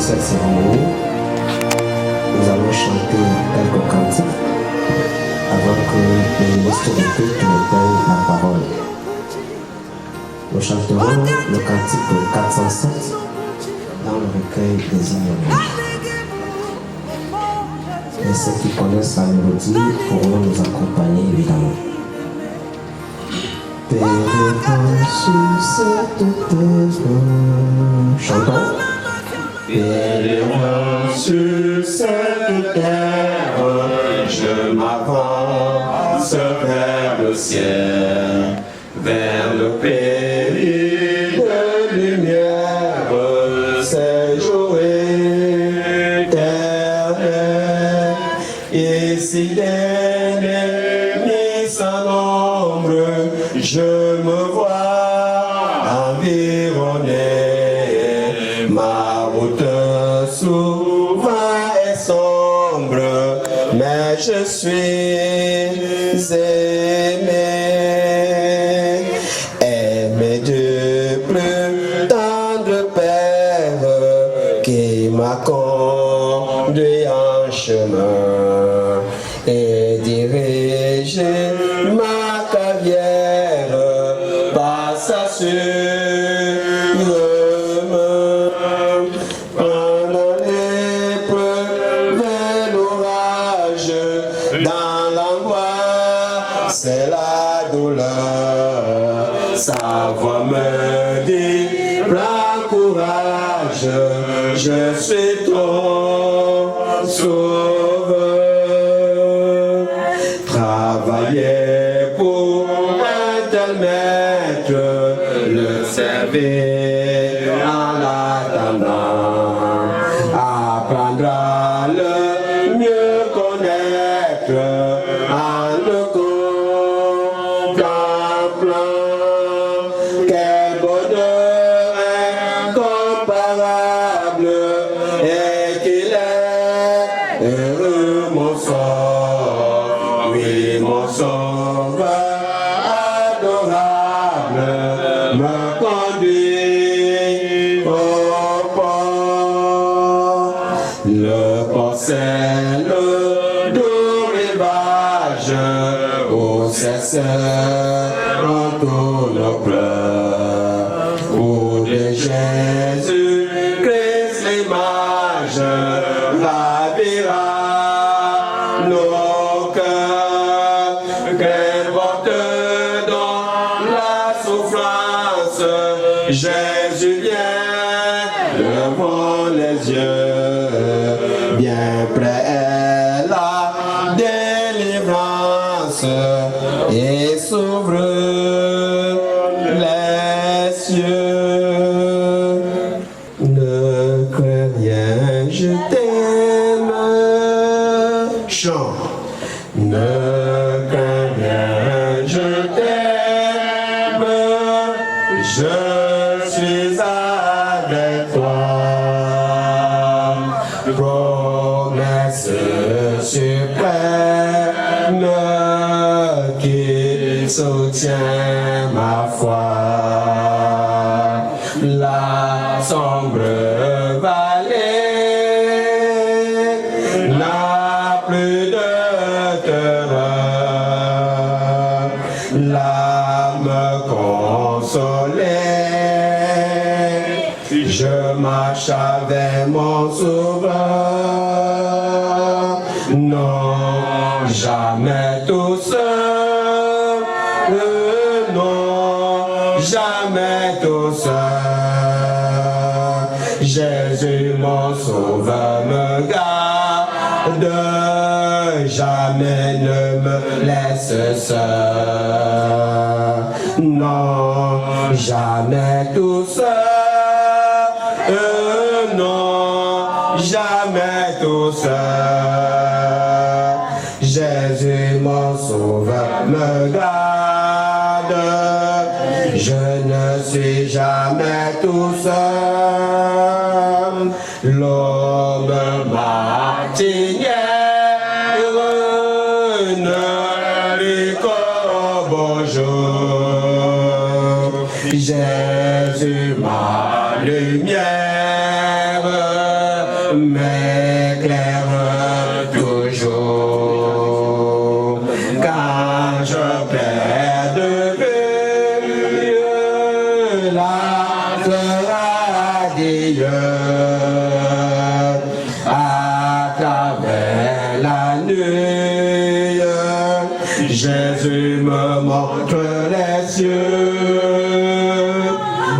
Cette cérémonie, nous allons chanter quelques cantiques avant que le ministre de culte nous donne la parole. Nous chanterons le cantique 407 dans le recueil des ignorants. Et ceux qui connaissent la mélodie pourront nous accompagner évidemment. Père sur cette terre, chantons. Pèlerin sur cette terre, je m'avance vers le ciel, vers le pays de lumière, c'est jour éternel. Ici l'ennemi sans nombre, je me vois environné. Ma route souvent est sombre, mais je suis aimé. Aimé du plus tendre Père qui m'a conduit en chemin et dirigé ma carrière par sa c'est la douleur, sa voix me dit, prends courage, je suis ton sauveur. Travailler pour un tel maître, le servir en l'attendant, apprendre à le mieux connaître, en le contemplant. Quel bonheur incomparable c'est le doux rivage où cesseront tous nos pleurs, où de Jésus-Christ l'image ravira nos cœurs, qu'elle porte dans la souffrance. Jésus vient devant les yeux, bien près est la délivrance et s'ouvre les cieux. Ne crains rien, je t'aime. Chant. Ne crains rien, je t'aime. Je suis avec toi. Promesse suprême qui soutient ma foi. La sombre vallée n'a plus de terreur. L'âme consolée, je marche avec mon sauveur. Non, jamais tout seul. Non, jamais tout seul. Jésus mon sauveur me garde, jamais ne me laisse seul. Non, jamais tout seul. Non, jamais tout seul. Jésus mon sauveur me garde, je ne suis jamais tout seul. L'aube matinière ne lui qu'au beau jour. Jésus ma lumière m'éclaire toujours. Quand je perds de vue la radieux à travers la nuit, Jésus me montre les cieux.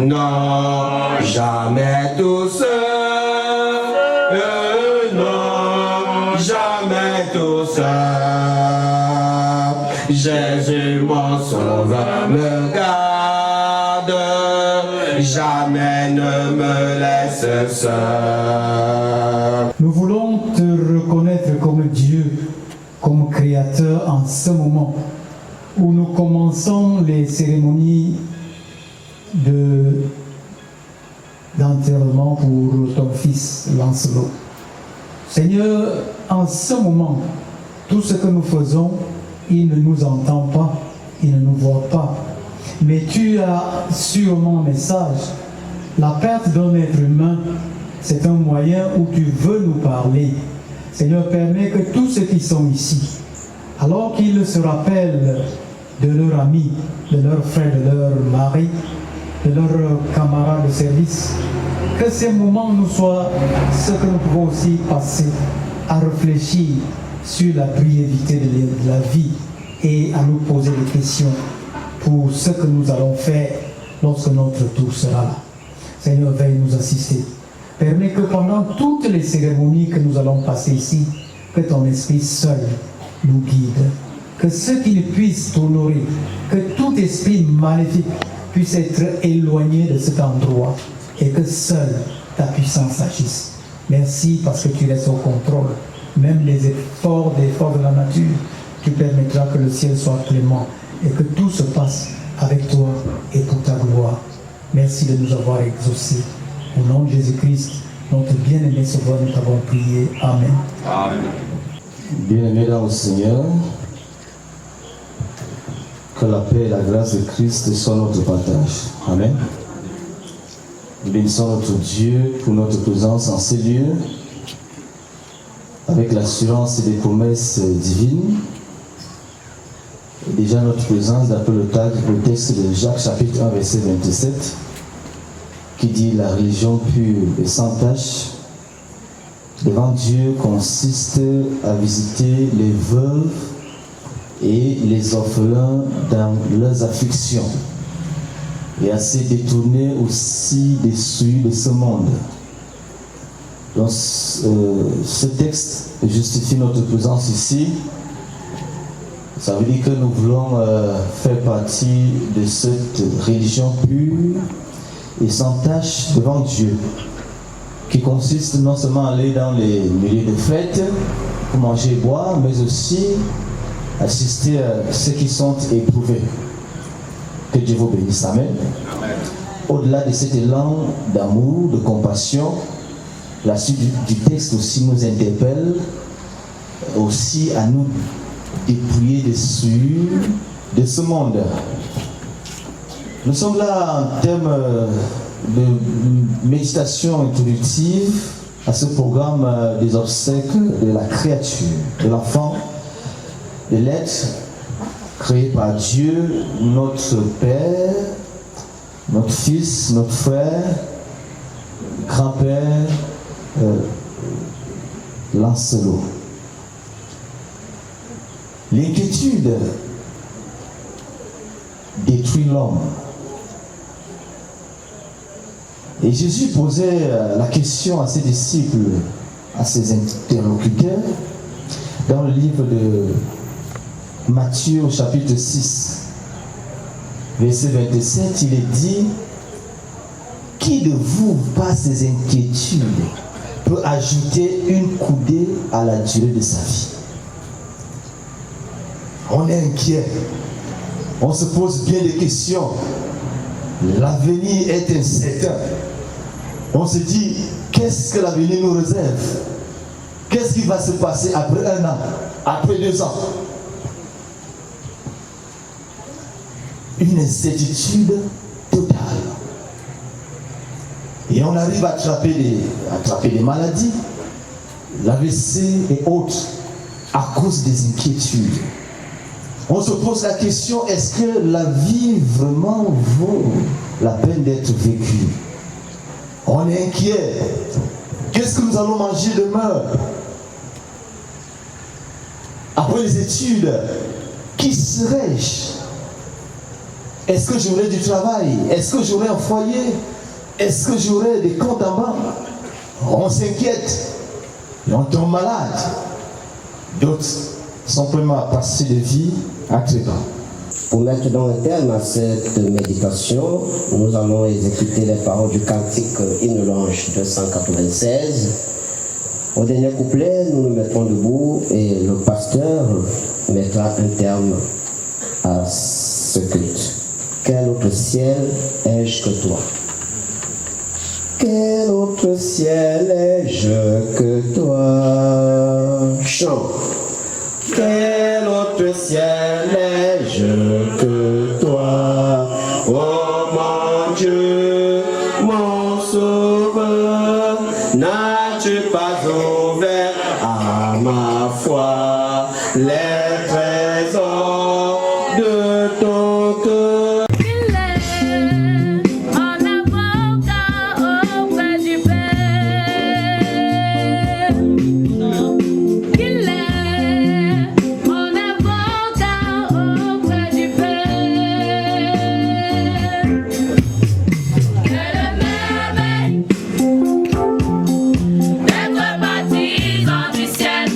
Non, jamais tout seul. Non, jamais tout seul. Jésus mon sauveur me garde, jamais ne me laisse seul. Nous voulons te reconnaître comme Dieu, comme Créateur en ce moment où nous commençons les cérémonies d'enterrement pour ton fils Lancelot. Seigneur, en ce moment, tout ce que nous faisons, il ne nous entend pas, il ne nous voit pas. Mais tu as sûrement un message. La perte d'un être humain, c'est un moyen où tu veux nous parler. Seigneur, permets que tous ceux qui sont ici, alors qu'ils se rappellent de leur ami, de leur frère, de leur mari, de leurs camarades de service, que ces moments nous soient ce que nous pouvons aussi passer à réfléchir sur la brièveté de la vie et à nous poser des questions pour ce que nous allons faire lorsque notre tour sera là. Seigneur, veuille nous assister. Permets que pendant toutes les cérémonies que nous allons passer ici, que ton esprit seul nous guide. Que ceux qui ne puissent t'honorer, que tout esprit maléfique puisse être éloigné de cet endroit et que seule ta puissance agisse. Merci parce que tu restes au contrôle. Même les efforts de la nature, tu permettras que le ciel soit clément et que tout se passe avec toi et pour ta gloire. Merci de nous avoir exaucés. Au nom de Jésus-Christ, notre bien-aimé Sauveur, nous t'avons prié. Amen. Amen. Bien-aimés dans le Seigneur, que la paix et la grâce de Christ soient notre partage. Amen. Nous bénissons notre Dieu pour notre présence en ces lieux, avec l'assurance et les promesses divines. Et déjà notre présence d'après le texte de Jacques chapitre 1 verset 27 qui dit la religion pure et sans tache devant Dieu consiste à visiter les veuves et les orphelins dans leurs afflictions et à se détourner aussi des souilles de ce monde. Donc ce texte justifie notre présence ici. Ça veut dire que nous voulons faire partie de cette religion pure et sans tache devant Dieu, qui consiste non seulement à aller dans les milieux de fête pour manger et boire, mais aussi assister à ceux qui sont éprouvés. Que Dieu vous bénisse. Amen. Au-delà de cet élan d'amour, de compassion, la suite du texte aussi nous interpelle aussi à nous dépouiller des souillures de ce monde. Nous sommes là en termes de méditation introductive à ce programme des obsèques de la créature, de l'enfant, de l'être créé par Dieu, notre Père, notre Fils, notre frère, grand-père, Lancelot. L'inquiétude détruit l'homme. Et Jésus posait la question à ses disciples, à ses interlocuteurs, dans le livre de Matthieu au chapitre 6, verset 27, il est dit: qui de vous, par ses inquiétudes, peut ajouter une coudée à la durée de sa vie? On est inquiet, on se pose bien des questions, l'avenir est incertain. On se dit, qu'est-ce que l'avenir nous réserve? Qu'est-ce qui va se passer après 1 an, après 2 ans? Une incertitude totale. Et on arrive à attraper des maladies, l'AVC et autres, à cause des inquiétudes. On se pose la question, est-ce que la vie vraiment vaut la peine d'être vécue? On est inquiet. Qu'est-ce que nous allons manger demain? Après les études, qui serais-je? Est-ce que j'aurai du travail? Est-ce que j'aurai un foyer? Est-ce que j'aurai des comptes en banque? On s'inquiète et on tombe malade. D'autres sont vraiment à passer de vie à trépas. Pour mettre donc un terme à cette méditation, nous allons exécuter les paroles du cantique Hymne Louange 296. Au dernier couplet, nous nous mettrons debout et le pasteur mettra un terme à ce culte. Quel autre ciel ai-je que toi? Quel autre ciel ai-je que toi? Chant. Quel autre ciel ai-je que toi? Oh mon Dieu, mon sauveur, n'as-tu pas ouvert à ma foi les trésors de ton cœur? Il est en avocat auprès du Père. Il est en avocat auprès du Père. Quelle merveille d'être baptisé du ciel.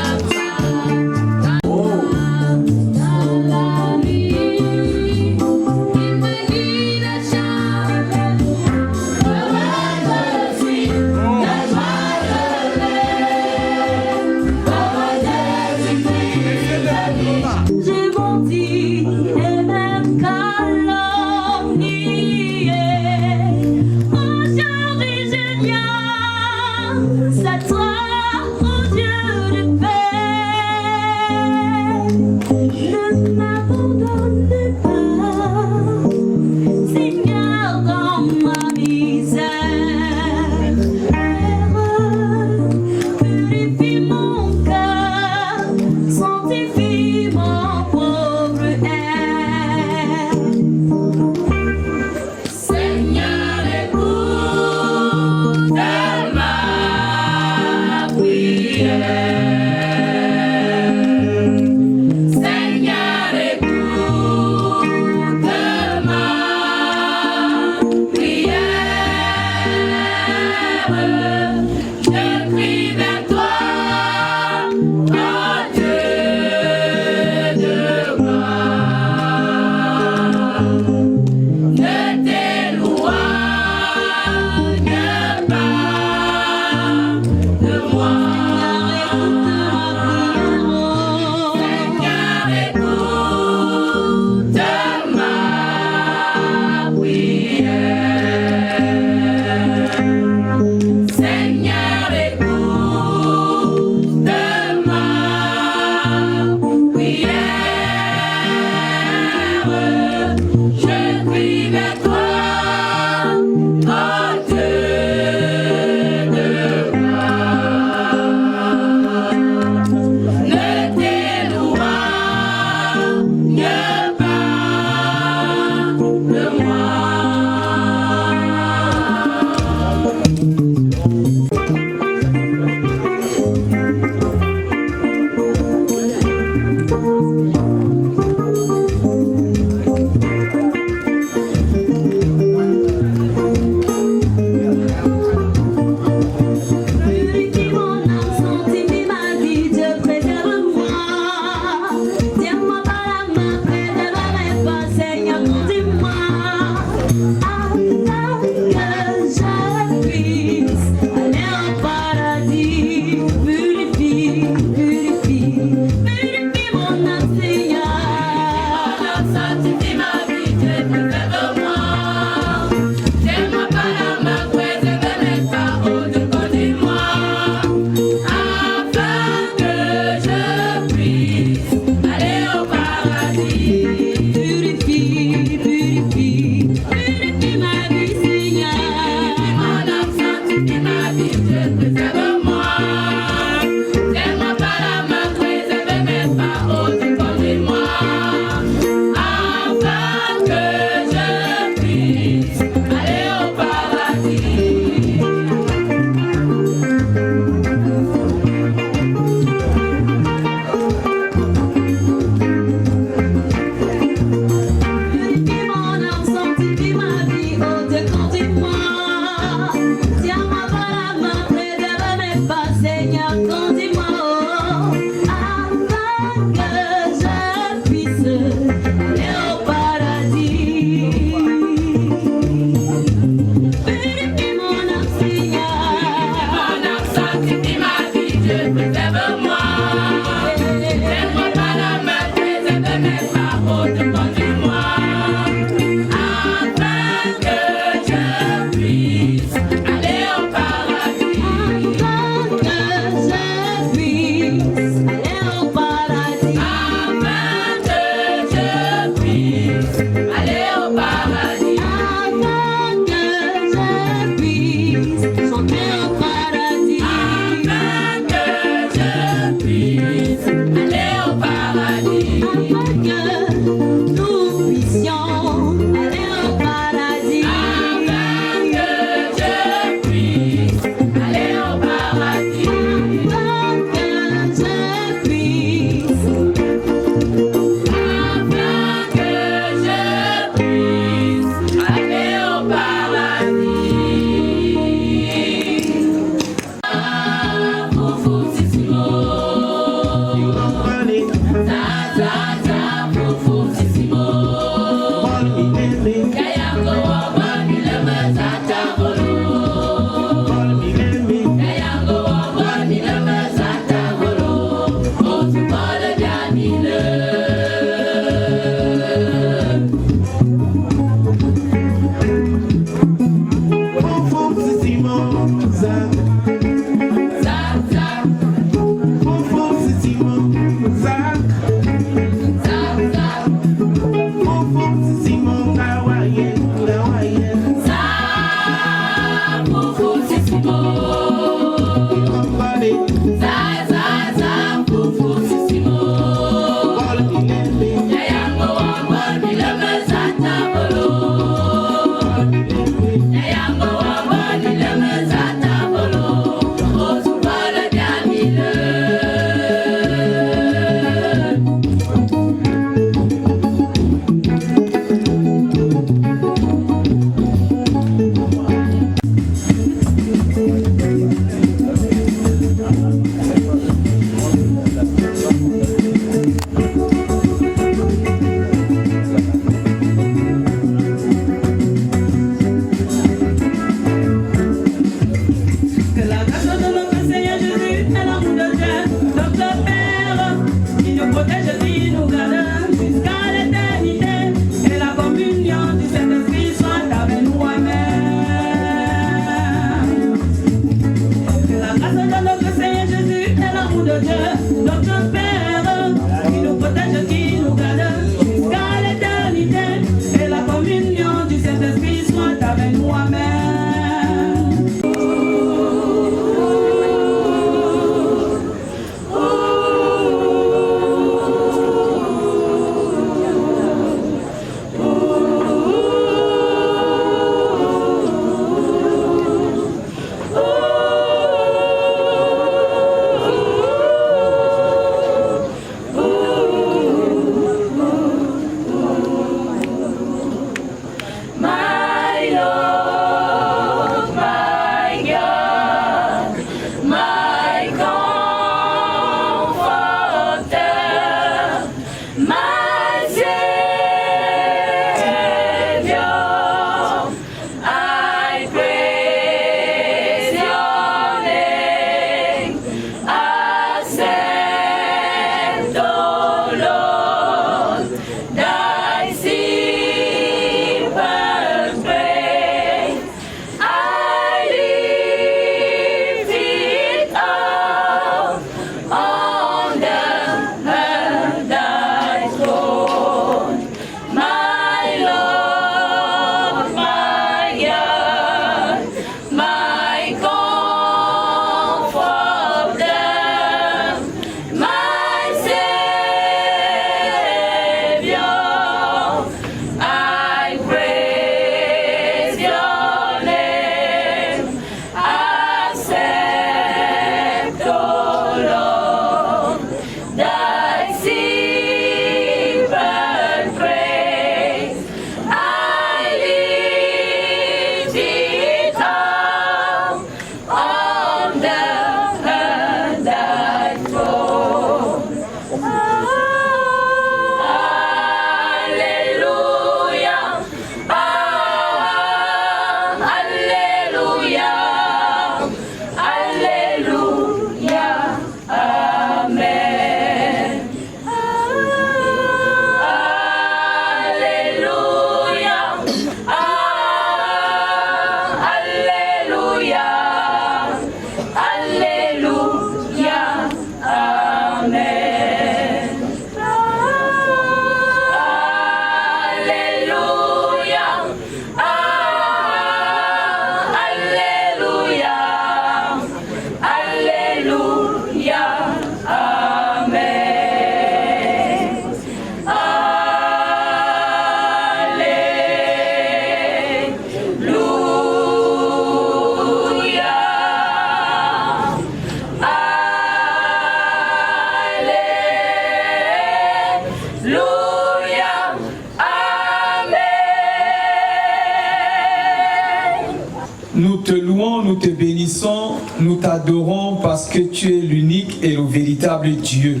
Nous te louons, nous te bénissons, nous t'adorons parce que tu es l'unique et le véritable Dieu.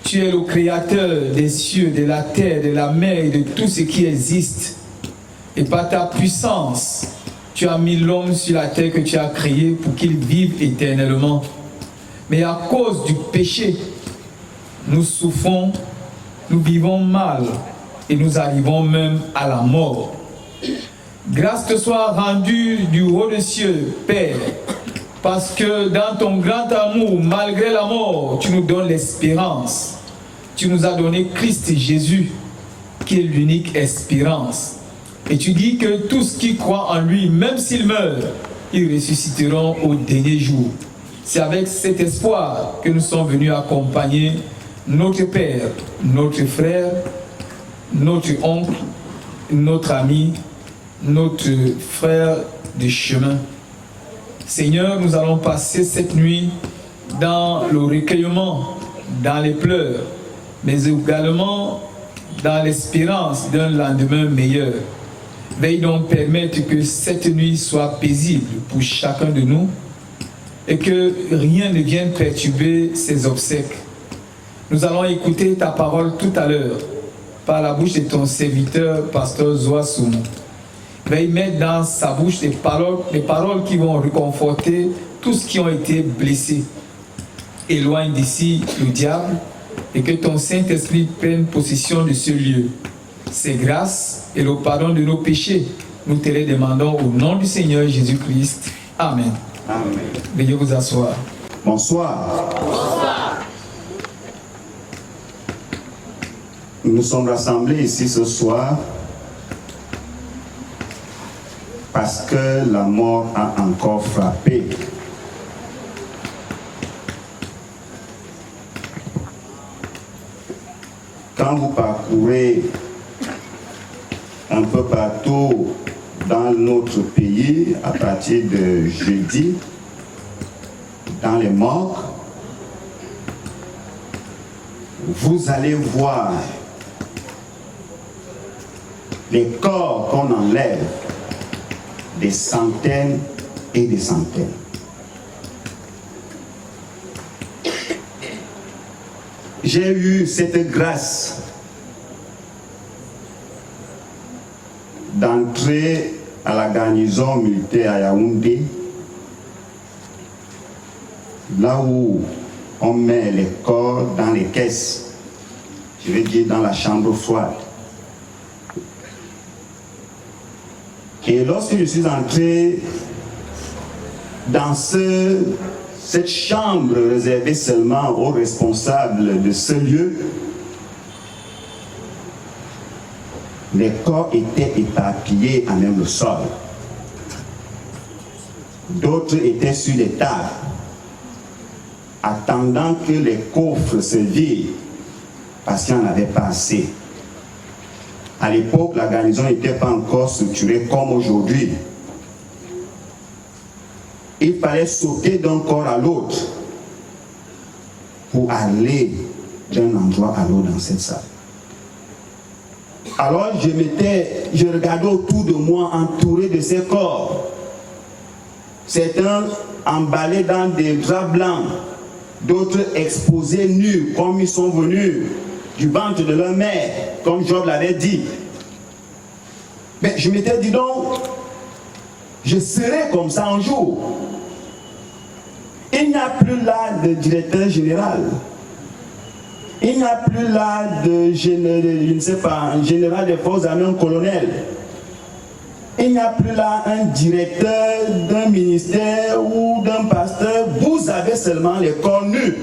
Tu es le créateur des cieux, de la terre, de la mer et de tout ce qui existe. Et par ta puissance, tu as mis l'homme sur la terre que tu as créé pour qu'il vive éternellement. Mais à cause du péché, nous souffrons, nous vivons mal et nous arrivons même à la mort. Grâce te soit rendue du haut des cieux, Père, parce que dans ton grand amour, malgré la mort, tu nous donnes l'espérance. Tu nous as donné Christ Jésus, qui est l'unique espérance. Et tu dis que tous qui croient en lui, même s'ils meurent, ils ressusciteront au dernier jour. C'est avec cet espoir que nous sommes venus accompagner notre Père, notre frère, notre oncle, notre ami, notre frère de chemin. Seigneur, nous allons passer cette nuit dans le recueillement, dans les pleurs, mais également dans l'espérance d'un lendemain meilleur. Veuille donc permettre que cette nuit soit paisible pour chacun de nous et que rien ne vienne perturber ces obsèques. Nous allons écouter ta parole tout à l'heure par la bouche de ton serviteur, pasteur Zoassoumou. Veuille mettre dans sa bouche des paroles qui vont réconforter tous qui ont été blessés. Éloigne d'ici le diable et que ton Saint-Esprit prenne possession de ce lieu. C'est grâce et le pardon de nos péchés. Nous te les demandons au nom du Seigneur Jésus-Christ. Amen. Amen. Veuillez vous asseoir. Bonsoir. Bonsoir. Nous sommes rassemblés ici ce soir parce que la mort a encore frappé. Quand vous parcourez un peu partout dans notre pays, à partir de jeudi, dans les morgues, vous allez voir les corps qu'on enlève, des centaines et des centaines. J'ai eu cette grâce d'entrer à la garnison militaire à Yaoundé, là où on met les corps dans les caisses, je vais dire dans la chambre froide. Et lorsque je suis entré dans cette chambre réservée seulement aux responsables de ce lieu, les corps étaient éparpillés à même le sol. D'autres étaient sur les tables, attendant que les coffres se vident, parce qu'il n'y en avait pas assez. À l'époque, la garnison n'était pas encore structurée comme aujourd'hui. Il fallait sauter d'un corps à l'autre pour aller d'un endroit à l'autre dans cette salle. Alors je regardais autour de moi entouré de ces corps. Certains emballés dans des draps blancs, d'autres exposés nus comme ils sont venus du ventre de leur mère, comme Job l'avait dit. Mais je m'étais dit donc, je serai comme ça un jour. Il n'y a plus là de directeur général. Il n'y a plus là de je ne sais pas, un général des forces armées, un colonel. Il n'y a plus là un directeur d'un ministère ou d'un pasteur. Vous avez seulement les corps nus.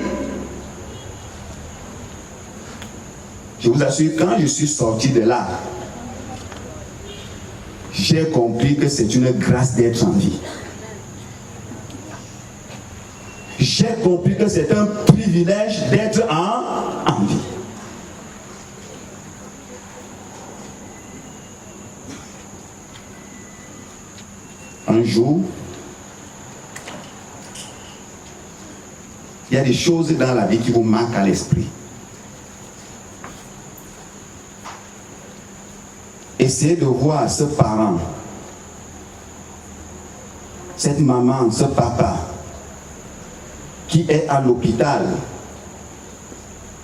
Je vous assure, quand je suis sorti de là, j'ai compris que c'est une grâce d'être en vie. J'ai compris que c'est un privilège d'être en vie. Un jour, il y a des choses dans la vie qui vous marquent à l'esprit. Essayez de voir ce parent cette maman, ce papa, qui est à l'hôpital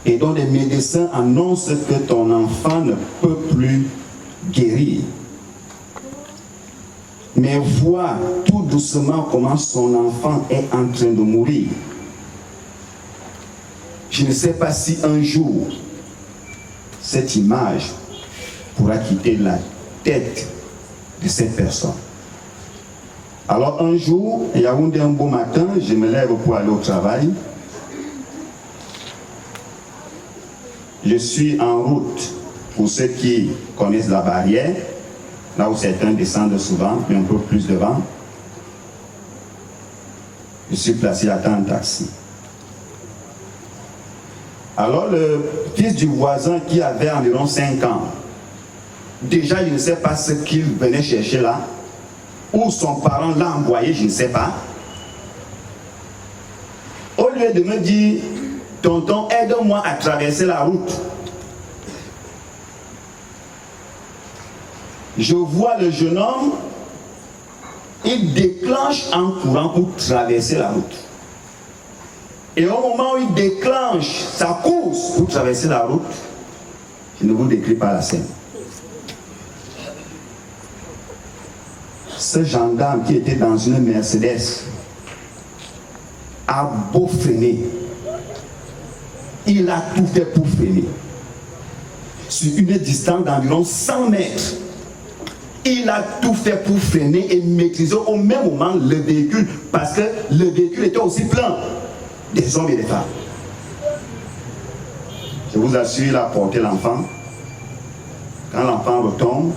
et dont les médecins annoncent que ton enfant ne peut plus guérir, mais vois tout doucement comment son enfant est en train de mourir. Je ne sais pas si un jour, cette image pourra quitter la tête de cette personne. Alors un jour, il y a un beau matin, je me lève pour aller au travail. Je suis en route, pour ceux qui connaissent la barrière, là où certains descendent souvent, mais un peu plus devant. Je suis placé à temps un taxi. Alors le fils du voisin qui avait environ 5 ans, déjà je ne sais pas ce qu'il venait chercher là, ou son parent l'a envoyé, je ne sais pas. Au lieu de me dire, tonton, aide-moi à traverser la route, je vois le jeune homme, il déclenche en courant pour traverser la route. Et au moment où il déclenche sa course pour traverser la route, je ne vous décris pas la scène. Ce gendarme qui était dans une Mercedes a beau freiner, il a tout fait pour freiner. Sur une distance d'environ 100 mètres, il a tout fait pour freiner et maîtriser au même moment le véhicule, parce que le véhicule était aussi plein des hommes et des femmes. Je vous assure, il a porté l'enfant. Quand l'enfant retombe,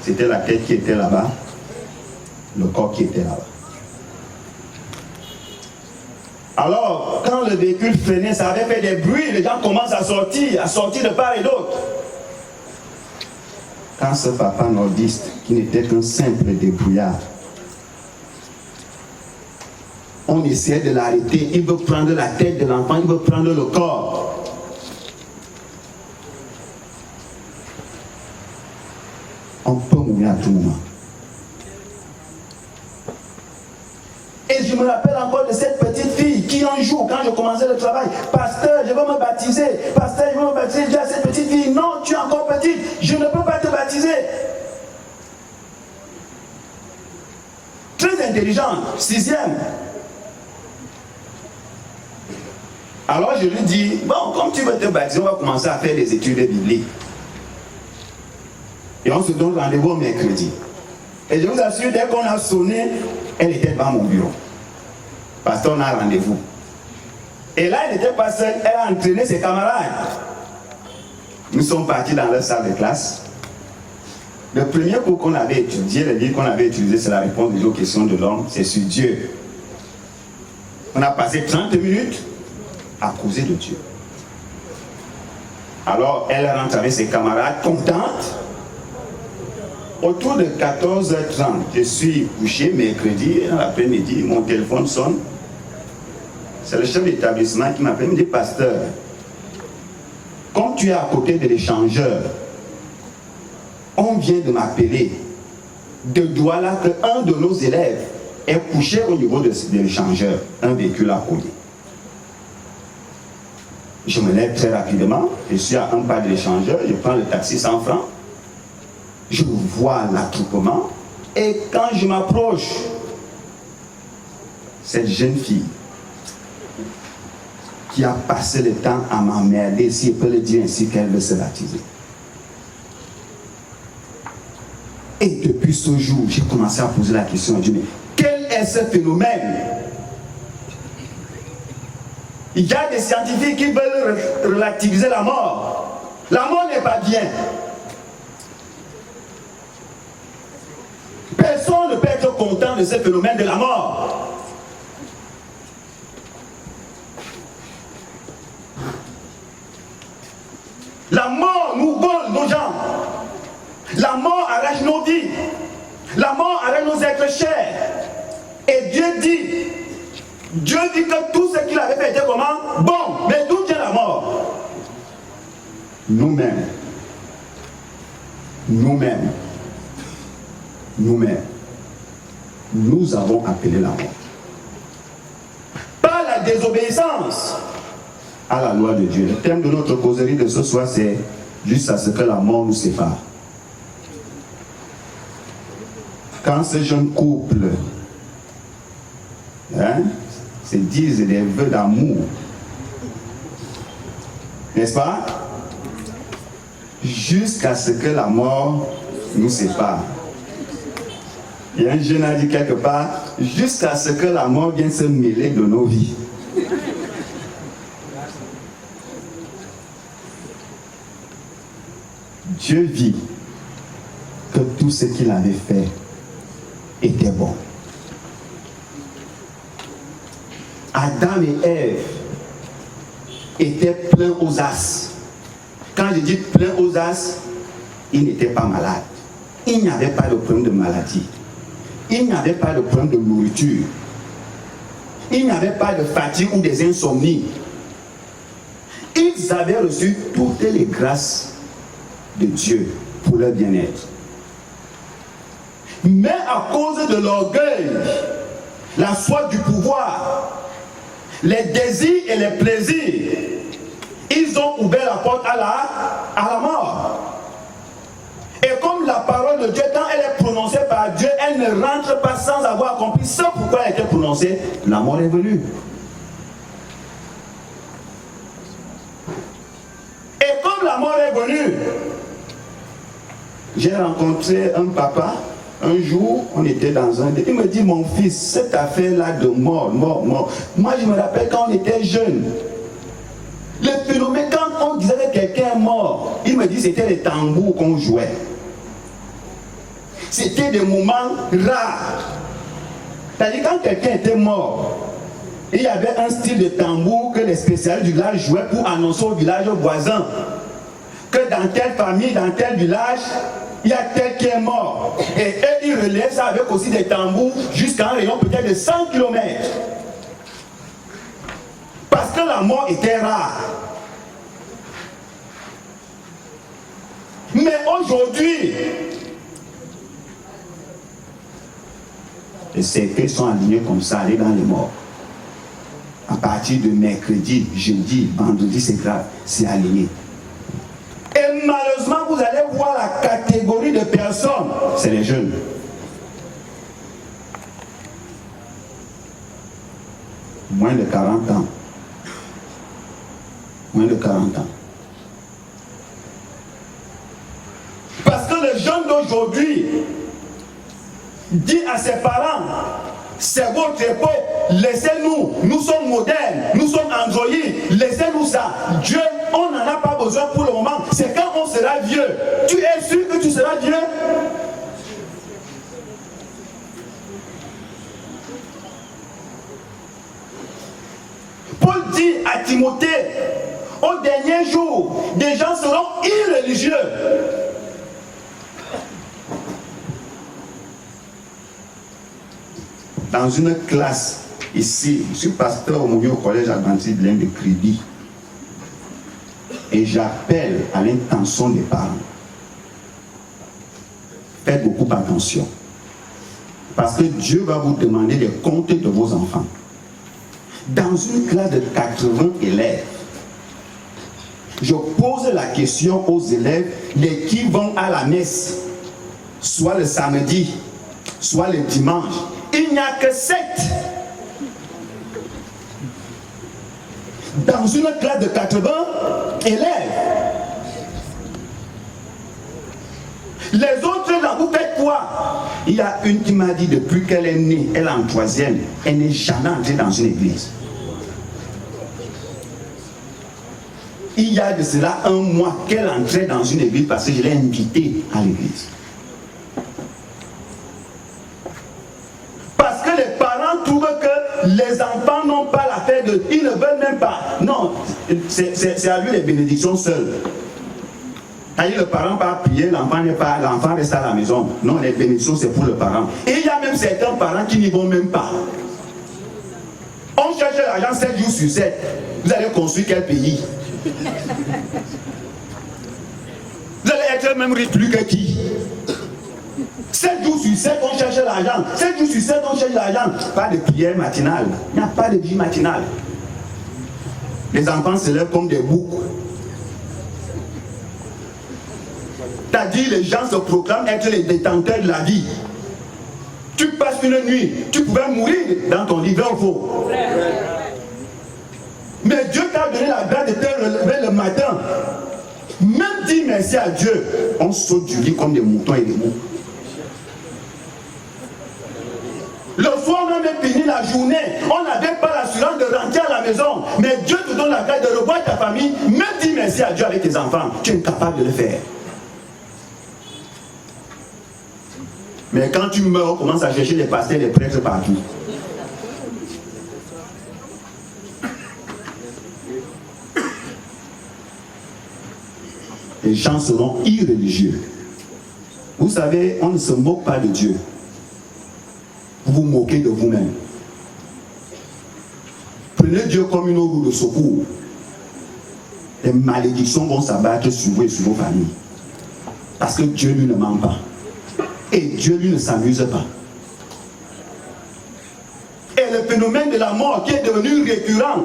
c'était la tête qui était là-bas, le corps qui était là-bas. Alors, quand le véhicule freinait, ça avait fait des bruits, les gens commencent à sortir de part et d'autre. Quand ce papa nordiste, qui n'était qu'un simple débrouillard, on essayait de l'arrêter, il veut prendre la tête de l'enfant, il veut prendre le corps. On peut mourir à tout moment. Et je me rappelle encore de cette petite fille qui un jour, quand je commençais le travail, pasteur, je veux me baptiser, pasteur, je veux me baptiser, je dis à cette petite fille, non, tu es encore petite, je ne peux pas te baptiser. Très intelligente, 6e. Alors je lui dis, bon, comme tu veux te baptiser, on va commencer à faire des études bibliques. Et on se donne rendez-vous au mercredi. Et je vous assure, dès qu'on a sonné, elle était devant mon bureau. Parce qu'on a rendez-vous. Et là, elle n'était pas seule, elle a entraîné ses camarades. Nous sommes partis dans leur salle de classe. Le premier cours qu'on avait étudié, le livre qu'on avait utilisé, c'est la réponse aux questions de l'homme, c'est sur Dieu. On a passé 30 minutes à causer de Dieu. Alors, elle rentre avec ses camarades, contente. Autour de 14h30, je suis couché mercredi, l'après-midi, mon téléphone sonne. C'est le chef d'établissement qui m'appelle, il me dit, pasteur, comme tu es à côté de l'échangeur, on vient de m'appeler de Douala qu'un de nos élèves est couché au niveau de l'échangeur, un véhicule a collé. Je me lève très rapidement, je suis à un pas de l'échangeur, je prends le taxi 100 francs. Je vois l'attroupement et quand je m'approche, cette jeune fille qui a passé le temps à m'emmerder, si elle peut le dire ainsi, qu'elle veut se baptiser. Et depuis ce jour, j'ai commencé à poser la question à Dieu, mais quel est ce phénomène? Il y a des scientifiques qui veulent relativiser la mort. La mort n'est pas bien. Personne ne peut être content de ce phénomène de la mort. La mort nous vole nos jambes. La mort arrache nos vies. La mort arrache nos êtres chers. Et Dieu dit que tout ce qu'il avait fait était comment? Bon, mais d'où vient la mort? Nous-mêmes. nous avons appelé la mort. Par la désobéissance à la loi de Dieu. Le thème de notre causerie de ce soir, c'est jusqu'à ce que la mort nous sépare. Quand ces jeunes couples se disent des vœux d'amour, n'est-ce pas? Jusqu'à ce que la mort nous sépare. Il y a un jeune a dit quelque part, jusqu'à ce que la mort vienne se mêler de nos vies. Dieu vit que tout ce qu'il avait fait était bon. Adam et Ève étaient pleins aux as. Quand je dis pleins aux as, ils n'étaient pas malades. Il n'y avait pas de problème de maladie. Il n'y avait pas de problème de nourriture. Il n'y avait pas de fatigue ou des insomnies. Ils avaient reçu toutes les grâces de Dieu pour leur bien-être. Mais à cause de l'orgueil, la soif du pouvoir, les désirs et les plaisirs, ils ont ouvert la porte à la mort. Et comme la parole de Dieu, quand elle est prononcée par Dieu, elle ne rentre pas sans avoir accompli ce pourquoi elle était prononcée, la mort est venue. Et comme la mort est venue, j'ai rencontré un papa, un jour, on était dans un... Il me dit, mon fils, cette affaire-là de mort. Moi, je me rappelle quand on était jeune. Le phénomène, quand on disait que quelqu'un est mort, il me dit, c'était les tambours qu'on jouait. C'était des moments rares. C'est-à-dire, quand quelqu'un était mort, il y avait un style de tambour que les spécialistes du village jouaient pour annoncer au village voisin que dans telle famille, dans tel village, il y a tel qui est mort. Et eux, ils relèvent ça avec aussi des tambours jusqu'à un rayon peut-être de 100 km. Parce que la mort était rare. Mais aujourd'hui, les cercueils sont alignés comme ça, aller dans les morts. À partir de mercredi, jeudi, vendredi, c'est grave, c'est aligné. Et malheureusement, vous allez voir la catégorie de personnes, c'est les jeunes. Moins de 40 ans. Moins de 40 ans. Parce que le jeune d'aujourd'hui dit à ses parents, c'est votre époque, laissez-nous, nous sommes modernes, nous sommes androïdes, laissez-nous ça. Dieu, on n'en a pas besoin pour le moment, c'est quand on sera vieux. Tu es sûr que tu seras vieux? Paul dit à Timothée, au dernier jour, des gens seront irréligieux. Dans une classe, ici, je suis pasteur au collège adventiste de Kribi. Et j'appelle à l'intention des parents. Faites beaucoup attention. Parce que Dieu va vous demander des comptes de vos enfants. Dans une classe de 80 élèves, je pose la question aux élèves, les qui vont à la messe, soit le samedi, soit le dimanche. Il n'y a que 7. Dans une classe de 80 élèves. Les autres, là, vous faites quoi? Il y a une qui m'a dit depuis qu'elle est née, elle est en 3e, elle n'est jamais entrée dans une église. Il y a de cela un mois qu'elle entrait dans une église parce que je l'ai invitée à l'église. Parce que les parents trouvent que les enfants n'ont pas l'affaire de... Ils ne veulent même pas. Non, c'est à lui les bénédictions seules. Le parent va prier, l'enfant n'est pas, l'enfant reste à la maison. Non, les bénédictions c'est pour le parent. Et il y a même certains parents qui n'y vont même pas. On cherche l'argent 7 jours sur 7. Vous allez construire quel pays? Vous allez être même riche plus que qui? 7 jours sur 7, on cherche l'argent. 7 jours sur 7, on cherche l'argent. Pas de prière matinale. Il n'y a pas de vie matinale. Les enfants se lèvent comme des boucs. T'as dit, les gens se proclament être les détenteurs de la vie. Tu passes une nuit, tu pouvais mourir dans ton lit, vrai ou faux? Mais Dieu t'a donné la grâce de te relever le matin. Même dis merci à Dieu, on saute du lit comme des moutons et des mous. Le soir, on a même fini la journée, on n'avait pas l'assurance de rentrer à la maison. Mais Dieu te donne la grâce de revoir ta famille. Même dis merci à Dieu avec tes enfants, tu es incapable de le faire. Mais quand tu meurs, on commence à chercher les pasteurs, les prêtres partout. Les gens seront irréligieux. Vous savez, on ne se moque pas de Dieu. Vous vous moquez de vous-même. Prenez Dieu comme une roue de secours. Les malédictions vont s'abattre sur vous et sur vos familles. Parce que Dieu lui ne ment pas. Et Dieu lui ne s'amuse pas. Et le phénomène de la mort qui est devenu récurrent.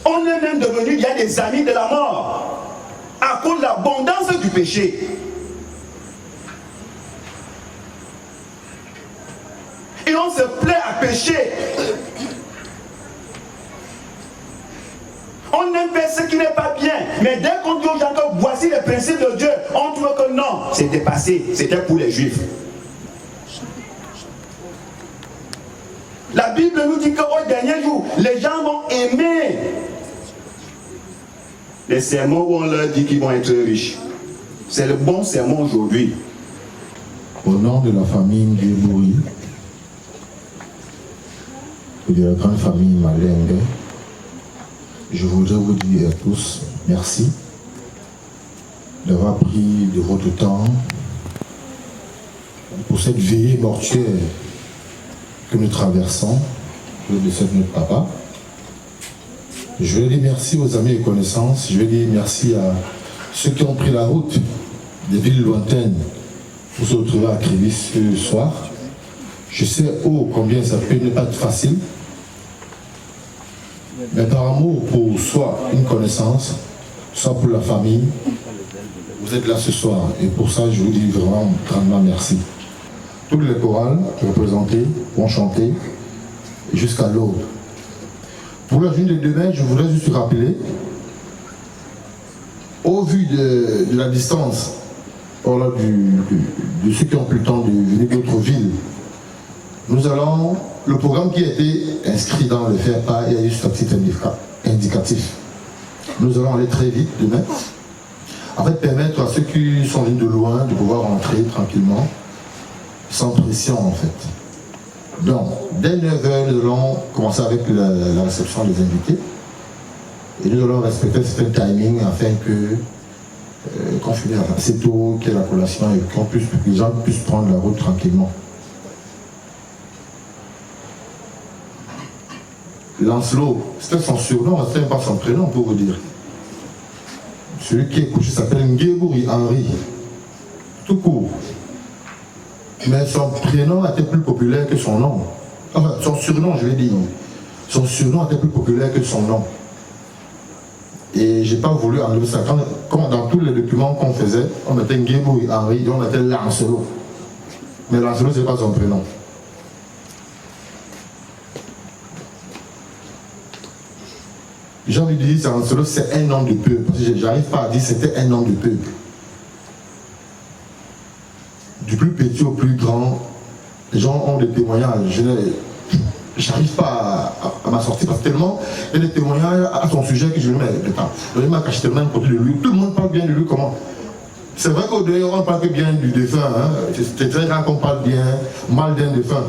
On est même devenu, il y a des amis de la mort à cause de l'abondance du péché. Et on se plaît à pécher. On aime faire ce qui n'est pas bien. Mais dès qu'on dit aux gens que voici les principes de Dieu, on trouve que non, c'était passé, c'était pour les Juifs. La Bible nous dit qu'au dernier jour, les gens vont aimer les sermons où on leur dit qu'ils vont être riches. C'est le bon sermon aujourd'hui. Au nom de la famille Ndiébouri et de la grande famille Malengue, je voudrais vous dire à tous merci d'avoir pris de votre temps pour cette veillée mortuaire que nous traversons, le décès de notre papa. Je veux dire merci aux amis et connaissances, je veux dire merci à ceux qui ont pris la route des villes lointaines pour se retrouver à Crévis ce soir. Je sais combien ça peut ne pas être facile, mais par amour pour soit une connaissance, soit pour la famille, vous êtes là ce soir. Et pour ça, je vous dis vraiment grandement merci. Toutes les chorales représentées vont chanter jusqu'à l'aube. Pour la journée de demain, je voudrais juste rappeler, au vu de la distance, de ceux qui ont plus le temps de venir d'autres villes, nous allons, le programme qui a été inscrit dans le faire-part, il y a juste un petit indicatif. Nous allons aller très vite demain, afin de permettre à ceux qui sont venus de loin de pouvoir rentrer tranquillement, sans pression en fait. Donc, dès 9h, nous allons commencer avec la réception des invités. Et nous allons respecter ce timing afin que, qu'on finisse assez tôt, qu'il y ait la collation et que les gens puissent prendre la route tranquillement. Lancelot, c'était son surnom, c'était pas son prénom pour vous dire. Celui qui est couché s'appelle Ndiébouri Henri. Tout court. Mais son prénom était plus populaire que son nom. Enfin, son surnom, je vais dire. Son surnom était plus populaire que son nom. Et j'ai pas voulu enlever ça. Quand dans tous les documents qu'on faisait, on mettait Ndiébouri Henri et on mettait Lancelot. Mais Lancelot, c'est pas son prénom. J'ai envie de dire Lancelot, c'est un nom de peuple. Parce que j'arrive pas à dire c'était un nom de peuple. Du plus petit au plus grand, les gens ont des témoignages. J'arrive pas à m'en sortir parce que tellement il y a des témoignages à son sujet que je me mets dedans. Il m'a caché tellement côté de lui. Tout le monde parle bien de lui comment. C'est vrai qu'au dehors on parle bien du défunt. Hein? C'est très rare qu'on parle bien, mal d'un défunt.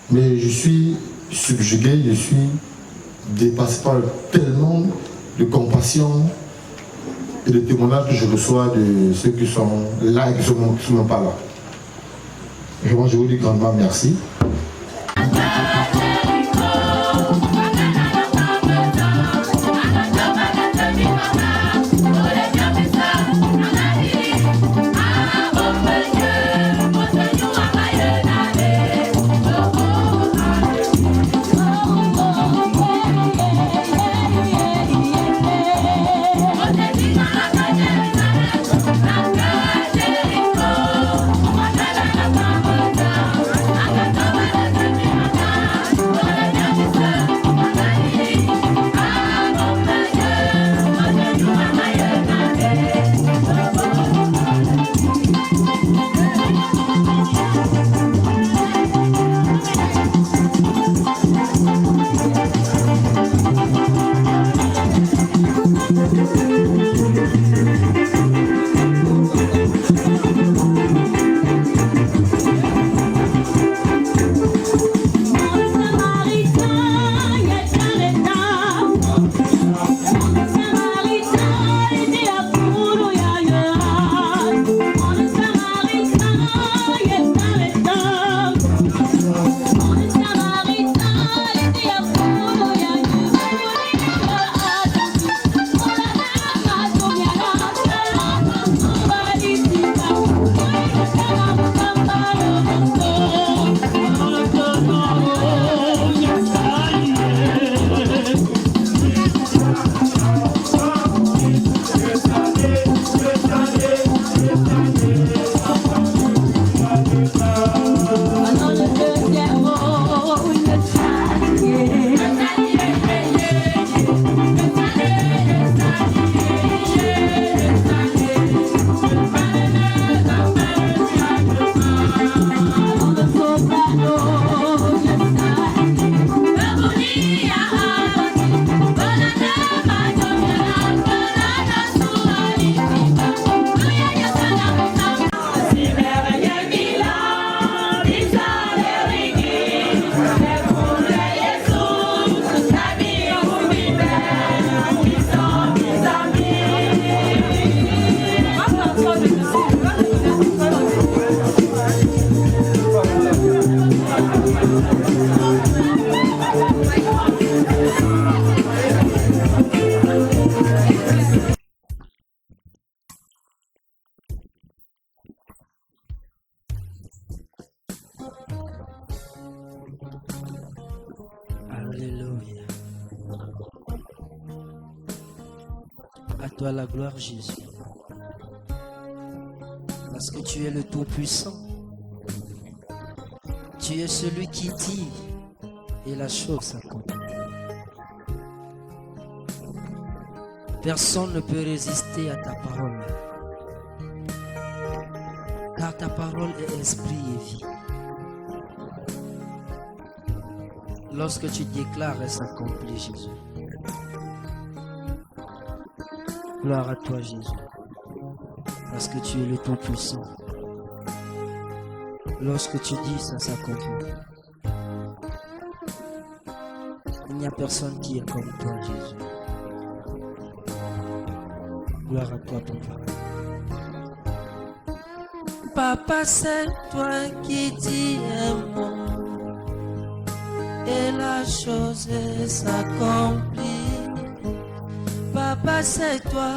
Mais je suis subjugué, je suis dépassé par tellement de compassion et de témoignages que je reçois de ceux qui sont là et qui ne sont pas là. Vraiment, je vous dis grandement merci. À toi la gloire, Jésus. Parce que tu es le Tout-Puissant. Tu es celui qui dit et la chose s'accomplit. Personne ne peut résister à ta parole. Car ta parole est esprit et vie. Lorsque tu déclares, elle s'accomplit, Jésus. Gloire à toi, Jésus. Parce que tu es le Tout-Puissant. Lorsque tu dis, ça s'accomplit. Il n'y a personne qui est comme toi, Jésus. Gloire à toi, Papa. Papa, c'est toi qui dis un mot et la chose s'accomplit. Papa, c'est toi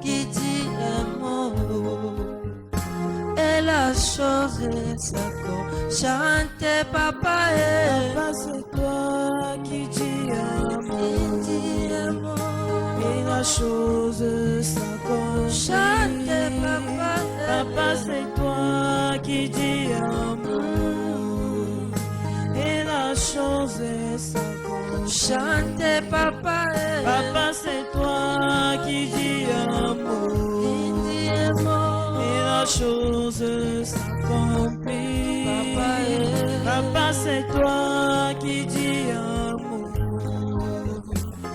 qui dis un mot et la chose s'accomplit. Chantez, papa, papa, c'est toi qui dis un mot et la chose s'accomplit. Chantez, papa, papa, c'est toi qui dis un mot et la chose s'accomplit. Chantez, papa, papa, c'est toi qui dis un mot et la chose s'accomplit. Papa, c'est toi qui dis un mot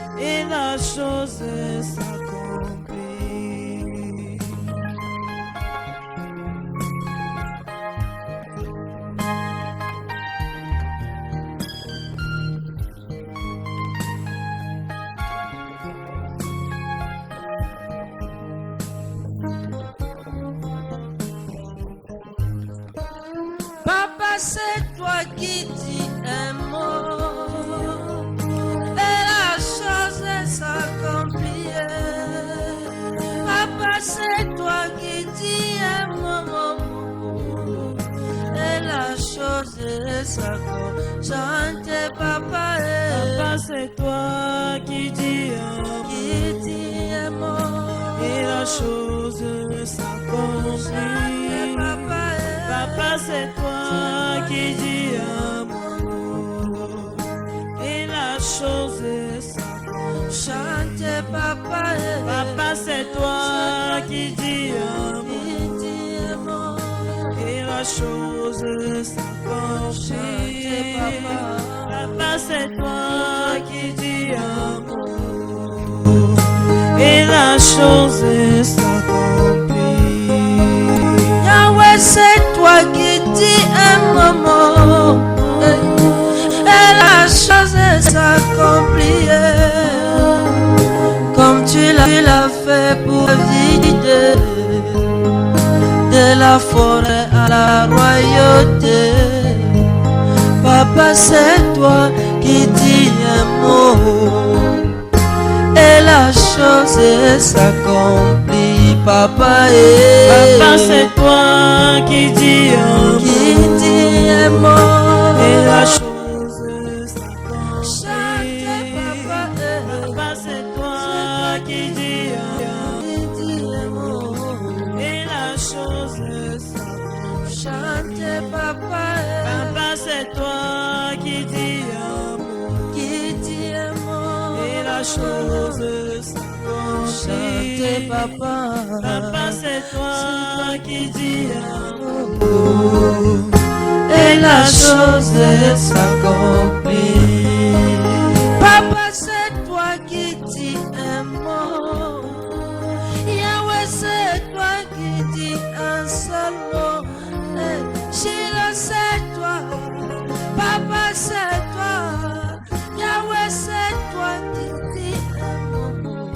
et la chose s'accomplit. Papa, c'est toi qui dis un mot et la chose s'accomplit. Papa, c'est toi qui dis un mot et la chose s'accomplit. Chantez, papa, papa, c'est toi qui dis un mot et la chose s'accomplit. Papa, c'est toi qui dis un mot et la chose s'accomplit. Chantez, papa, papa, c'est toi qui dis un mot et la chose s'accomplit. Chantez, papa, c'est toi qui dis un mot et la chose s'accomplit. Yahweh, c'est toi qui dis un mot et la chose s'accomplit. Comme tu l'as fait pour vider de la forêt à la royauté. Papa, c'est toi qui dis un mot et la chose s'accomplit. Papa, c'est toi qui dis un mot et la chose s'accomplit. Papa, c'est toi qui dis un mot et la chose s'accomplit. Chantez, papa, papa, c'est toi qui dis un mot et la chose s'accomplit. Chantez, papa, papa, c'est toi qui dis un mot et la chose s'accomplit. Papa, c'est toi qui dis un mot. Yahweh, c'est toi qui dis un seul mot. Shiloh, c'est toi. Papa, c'est toi. Yahweh, c'est toi qui dis un mot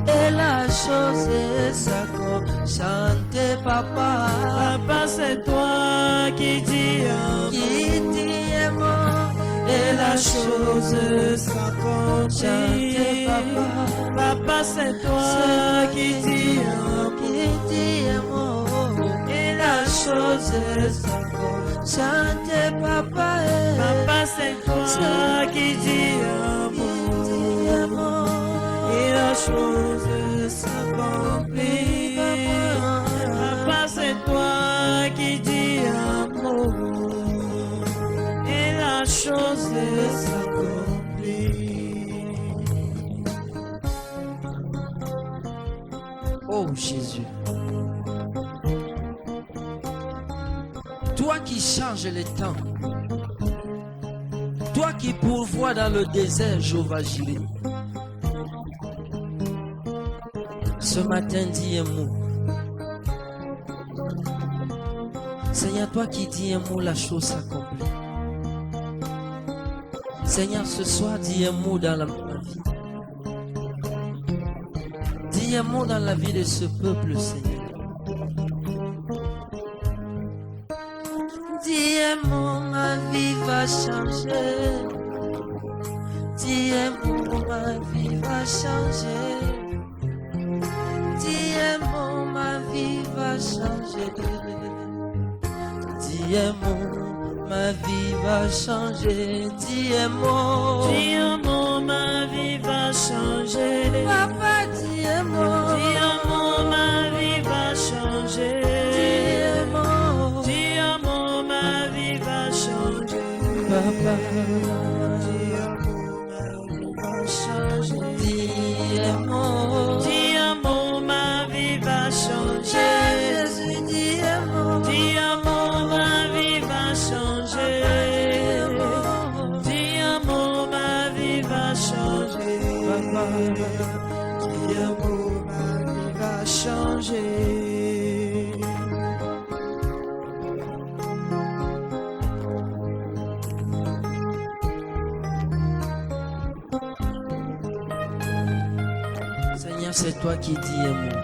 et la chose s'accomplit. Chantez, papa, papa, c'est toi qui dis un mot et la chose s'accomplit. Chantez, papa, papa, c'est toi qui dis un mot et la chose s'accomplit. Chantez, papa, papa, c'est toi qui dis un mot et la chose s'accomplit. Papa, c'est toi qui dis amour et la chose s'accomplit. Oh Jésus, toi qui changes les temps, toi qui pourvois dans le désert, Jéhovah Jireh. Ce matin, dis un mot. Seigneur, toi qui dis un mot, la chose s'accomplit. Seigneur, ce soir, dis un mot dans ma vie. Dis un mot dans la vie de ce peuple, Seigneur. Dis un mot, ma vie va changer. Dis un mot, ma vie va changer. Dis un mot, ma vie va changer. Dis un mot, ma vie va changer. Dis un mot, ma vie va changer. Papa, dis un mot, ma vie va changer. Dis un mot, ma vie va changer. Papa, dis un mot, ma vie va changer. Dis un mot, ma vie va changer. Jésus, dis un mot, ma vie va changer. Dis un mot, ma vie va changer. Papa, dis un mot, ma vie va changer. Seigneur, c'est toi qui dis un mot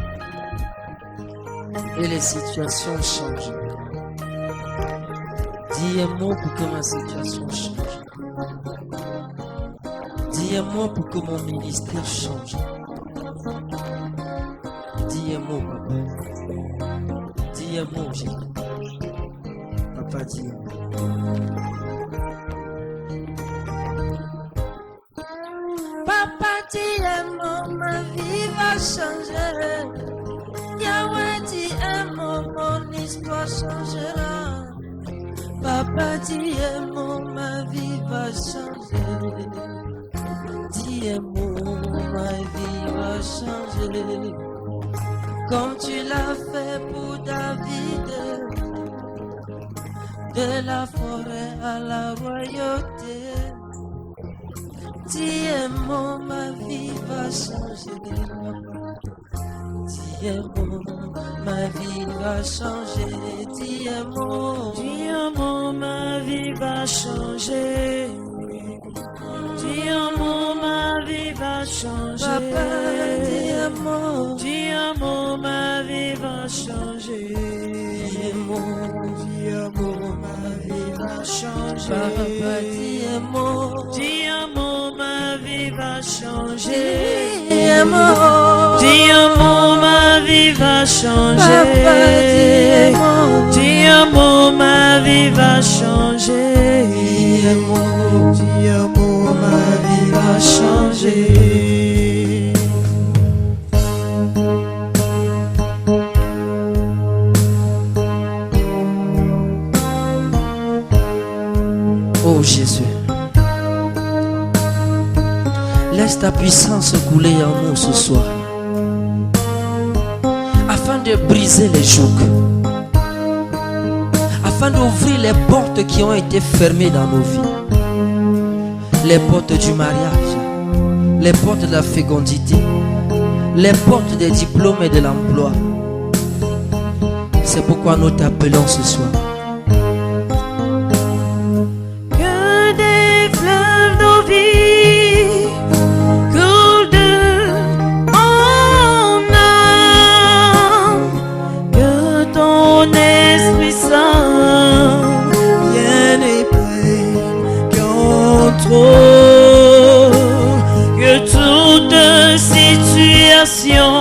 et les situations changent. Dis un mot pour que ma situation change. Dis un mot pour que mon ministère change. Dis un mot, papa. Dis un mot, Jésus. Papa, dis un mot. Papa, dis un mot, ma vie va changer. Yahweh, dis un mot, mon histoire changera. Papa, dis un mot, ma vie va changer. Dis un mot, ma vie va changer. Comme tu l'as fait pour David, de la forêt à la royauté. Dis un mot, ma vie va changer. Dis un mot, ma vie va changer. Dis un mot, ma vie va changer. Dis un mot, ma vie va changer. Papa, dis un mot, ma vie va changer. Dis un mot, ma vie va changer. Papa, dis un mot, ma vie va changer. Dis un mot, ma vie va changer. Papa, dis un mot, ma vie va changer. Dis un mot, ma vie va changer. Oh Jésus, laisse ta puissance couler en nous ce soir, afin de briser les jougs, afin d'ouvrir les portes qui ont été fermées dans nos vies, les portes du mariage, les portes de la fécondité, les portes des diplômes et de l'emploi. C'est pourquoi nous t'appelons ce soir. Que toute situation